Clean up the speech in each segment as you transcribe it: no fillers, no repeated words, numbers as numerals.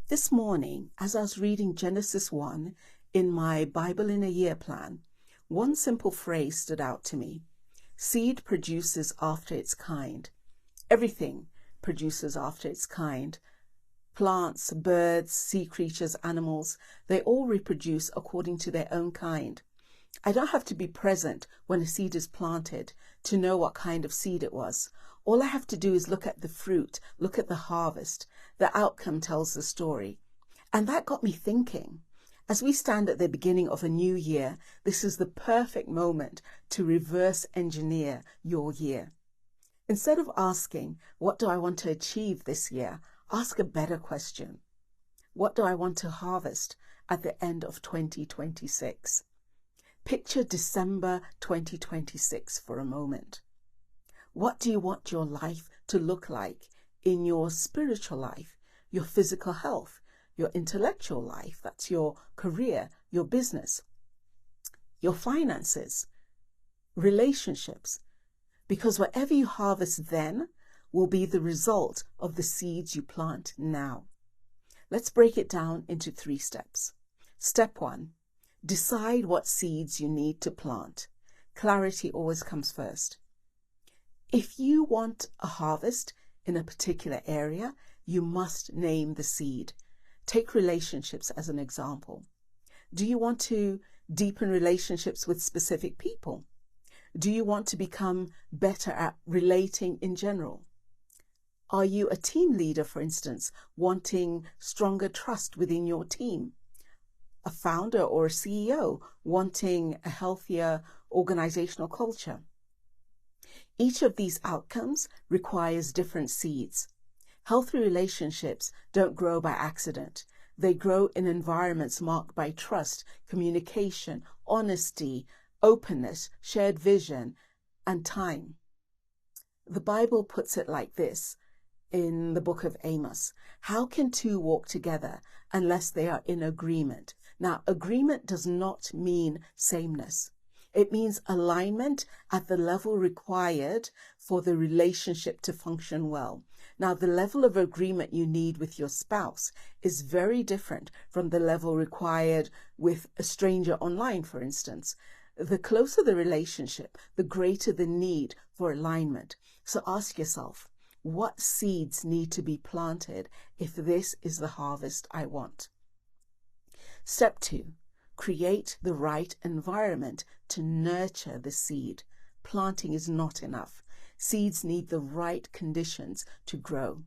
This morning, as I was reading Genesis 1 in my Bible in a Year plan, one simple phrase stood out to me. Seed produces after its kind. Everything produces after its kind. Plants, birds, sea creatures, animals, they all reproduce according to their own kind. I don't have to be present when a seed is planted to know what kind of seed it was. All I have to do is look at the fruit, look at the harvest. The outcome tells the story. And that got me thinking. As we stand at the beginning of a new year, this is the perfect moment to reverse engineer your year. Instead of asking, what do I want to achieve this year? Ask a better question. What do I want to harvest at the end of 2026? Picture December 2026 for a moment. What do you want your life to look like in your spiritual life, your physical health, your intellectual life, that's your career, your business, your finances, relationships? Because whatever you harvest then will be the result of the seeds you plant now. Let's break it down into 3 steps. Step 1, decide what seeds you need to plant. Clarity always comes first. If you want a harvest in a particular area, you must name the seed. Take relationships as an example. Do you want to deepen relationships with specific people? Do you want to become better at relating in general? Are you a team leader, for instance, wanting stronger trust within your team? A founder or a CEO wanting a healthier organizational culture? Each of these outcomes requires different seeds. Healthy relationships don't grow by accident. They grow in environments marked by trust, communication, honesty, openness, shared vision, and time. The Bible puts it like this in the book of Amos. How can 2 walk together unless they are in agreement? Now, agreement does not mean sameness. It means alignment at the level required for the relationship to function well. Now, the level of agreement you need with your spouse is very different from the level required with a stranger online, for instance. The closer the relationship, the greater the need for alignment. So ask yourself, what seeds need to be planted if this is the harvest I want? Step 2, create the right environment to nurture the seed. Planting is not enough. Seeds need the right conditions to grow.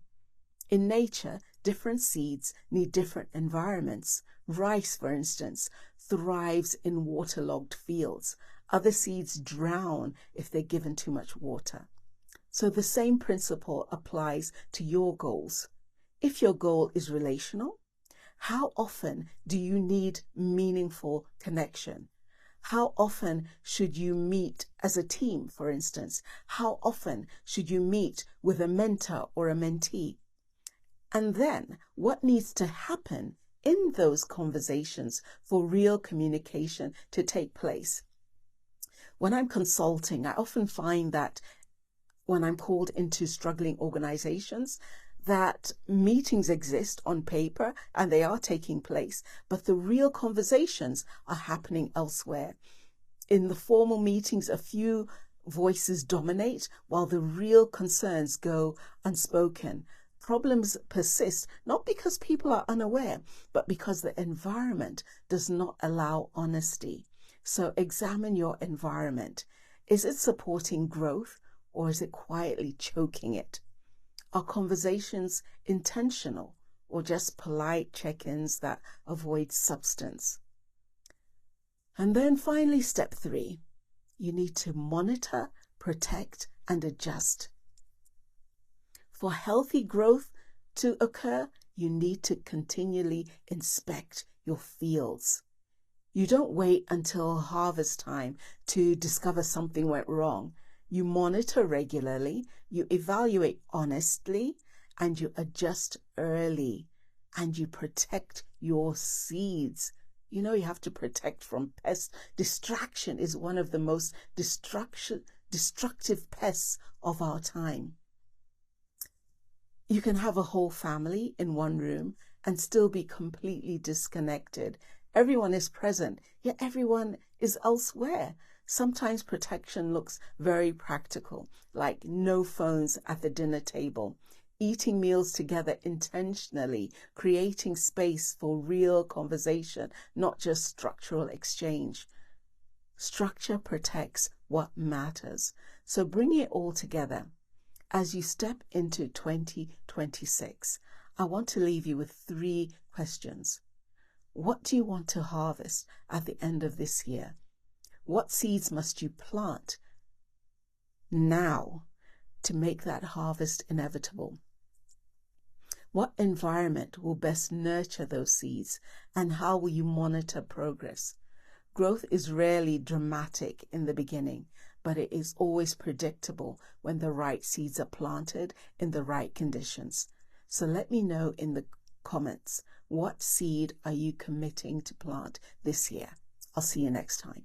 In nature, different seeds need different environments. Rice, for instance, thrives in waterlogged fields. Other seeds drown if they're given too much water. So the same principle applies to your goals. If your goal is relational, how often do you need meaningful connection? How often should you meet as a team, for instance? How often should you meet with a mentor or a mentee? And then what needs to happen in those conversations for real communication to take place? When I'm consulting, I often find that when I'm called into struggling organizations, that meetings exist on paper and they are taking place, but the real conversations are happening elsewhere. In the formal meetings, a few voices dominate while the real concerns go unspoken. Problems persist, not because people are unaware, but because the environment does not allow honesty. So examine your environment. Is it supporting growth or is it quietly choking it? Are conversations intentional or just polite check-ins that avoid substance? And then finally, step 3, you need to monitor, protect, and adjust. For healthy growth to occur, you need to continually inspect your fields. You don't wait until harvest time to discover something went wrong. You monitor regularly, you evaluate honestly, and you adjust early, and you protect your seeds. You know, you have to protect from pests. Distraction is one of the most destructive pests of our time. You can have a whole family in one room and still be completely disconnected. Everyone is present, yet everyone is elsewhere. Sometimes protection looks very practical, like no phones at the dinner table, eating meals together intentionally, creating space for real conversation, not just structural exchange. Structure protects what matters. So bring it all together. As you step into 2026, I want to leave you with 3 questions. What do you want to harvest at the end of this year? What seeds must you plant now to make that harvest inevitable? What environment will best nurture those seeds, and how will you monitor progress? Growth is rarely dramatic in the beginning, but it is always predictable when the right seeds are planted in the right conditions. So let me know in the comments, what seed are you committing to plant this year? I'll see you next time.